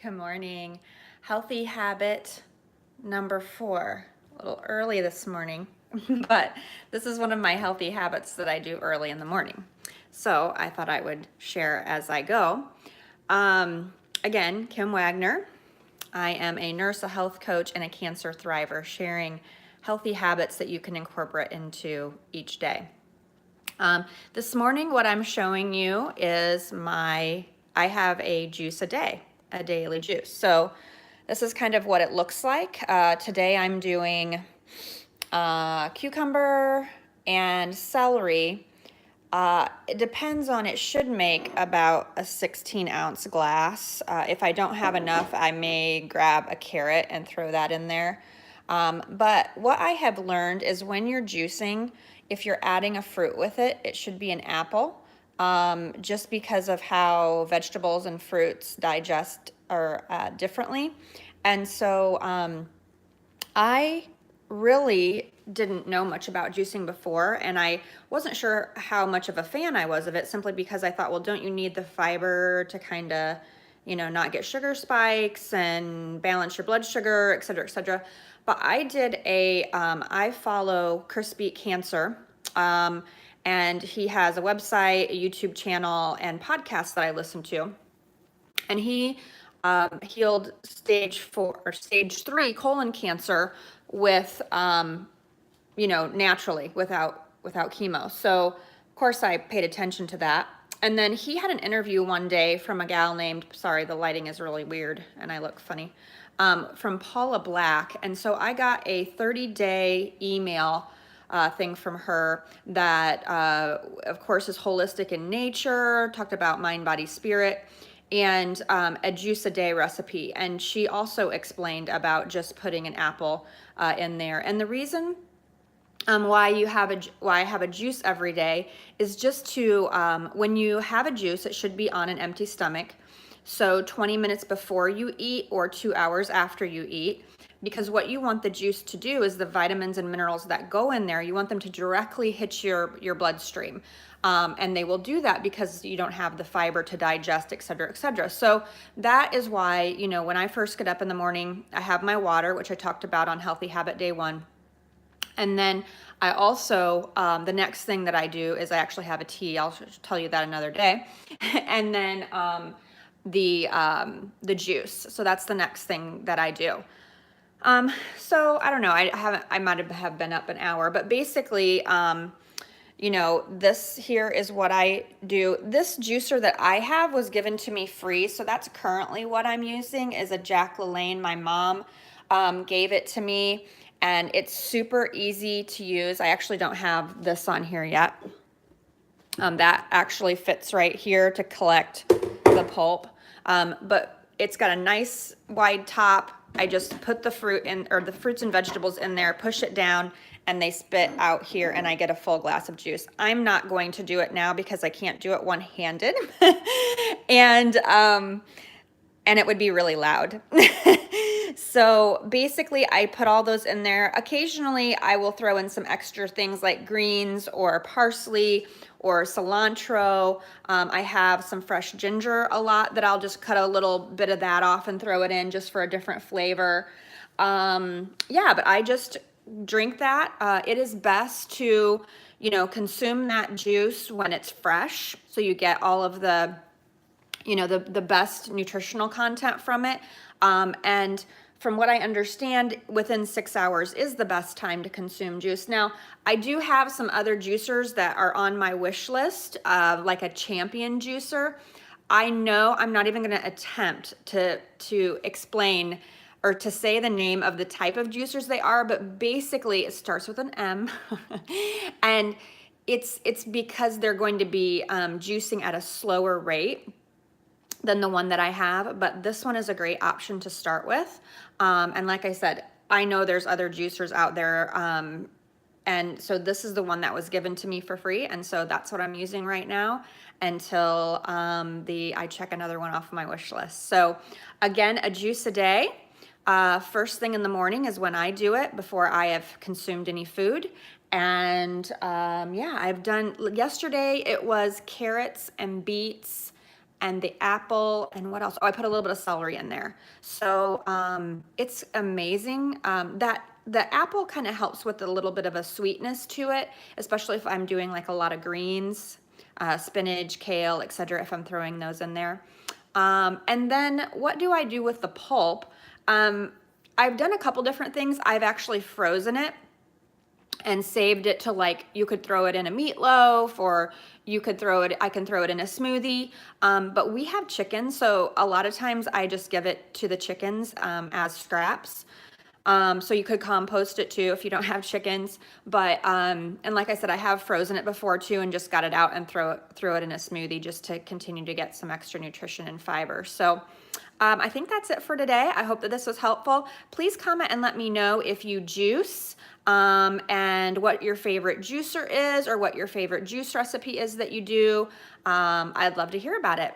Good morning. Healthy habit number 4. A little early this morning, but this is one of my healthy habits that I do early in the morning. So I thought I would share as I go. Again, Kim Wagner. I am a nurse, a health coach, and a cancer thriver, sharing healthy habits that you can incorporate into each day. This morning, what I'm showing you is I have a juice a day, a daily juice. So this is kind of what it looks like. Today I'm doing cucumber and celery. It depends on, it should make about a 16-ounce glass. If I don't have enough, I may grab a carrot and throw that in there. But what I have learned is when you're juicing, if you're adding a fruit with it, it should be an apple, just because of how vegetables and fruits digest or differently. And so I really didn't know much about juicing before, and I wasn't sure how much of a fan I was of it, simply because I thought, well, don't you need the fiber to kind of, not get sugar spikes and balance your blood sugar, et cetera, et cetera. But I follow Chris Beat Cancer, and he has a website, a YouTube channel, and podcasts that I listen to. And he healed stage 4 or stage 3 colon cancer with, naturally, without chemo. So of course I paid attention to that. And then he had an interview one day from a gal named, sorry, the lighting is really weird and I look funny, from Paula Black. And so I got a 30-day email thing from her that, of course, is holistic in nature, talked about mind, body, spirit, and a juice a day recipe. And she also explained about just putting an apple in there. And the reason why I have a juice every day is just to, when you have a juice, it should be on an empty stomach. So 20 minutes before you eat or 2 hours after you eat, because what you want the juice to do is the vitamins and minerals that go in there, you want them to directly hit your bloodstream. And they will do that because you don't have the fiber to digest, et cetera, et cetera. So that is why, when I first get up in the morning, I have my water, which I talked about on Healthy Habit Day 1. And then I also, the next thing that I do is I actually have a tea. I'll tell you that another day. And then the juice. So that's the next thing that I do. So I don't know, I might have been up an hour, but basically, this here is what I do. This juicer that I have was given to me free. So that's currently what I'm using, is a Jack LaLanne. My mom gave it to me, and it's super easy to use. I actually don't have this on here yet. That actually fits right here to collect the pulp. But it's got a nice wide top. I just put the fruit in, or the fruits and vegetables in there, push it down, and they spit out here, and I get a full glass of juice. I'm not going to do it now because I can't do it one-handed. And it would be really loud. So basically I put all those in there. Occasionally I will throw in some extra things like greens or parsley or cilantro. I have some fresh ginger a lot that I'll just cut a little bit of that off and throw it in just for a different flavor. Yeah, but I just drink that. It is best to, consume that juice when it's fresh, so you get all of the the best nutritional content from it. And from what I understand, within 6 hours is the best time to consume juice. Now, I do have some other juicers that are on my wish list, like a Champion juicer. I know I'm not even going to attempt to explain or to say the name of the type of juicers they are, but basically it starts with an M. And it's because they're going to be juicing at a slower rate than the one that I have, but this one is a great option to start with. And like I said, I know there's other juicers out there, and so this is the one that was given to me for free, and so that's what I'm using right now until I check another one off my wish list. So again, a juice a day. First thing in the morning is when I do it, before I have consumed any food. And yeah, yesterday it was carrots and beets and the apple, and what else? Oh, I put a little bit of celery in there. So it's amazing. That the apple kind of helps with a little bit of a sweetness to it, especially if I'm doing like a lot of greens, spinach, kale, etc. if I'm throwing those in there. And then what do I do with the pulp? I've done a couple different things. I've actually frozen it and saved it to, like, you could throw it in a meatloaf, or you could throw it, I can throw it in a smoothie. But we have chickens, so a lot of times I just give it to the chickens as scraps. So you could compost it too if you don't have chickens. But and like I said, I have frozen it before too, and just got it out and throw it in a smoothie just to continue to get some extra nutrition and fiber. So I think that's it for today. I hope that this was helpful. Please comment and let me know if you juice, and what your favorite juicer is, or what your favorite juice recipe is that you do. I'd love to hear about it.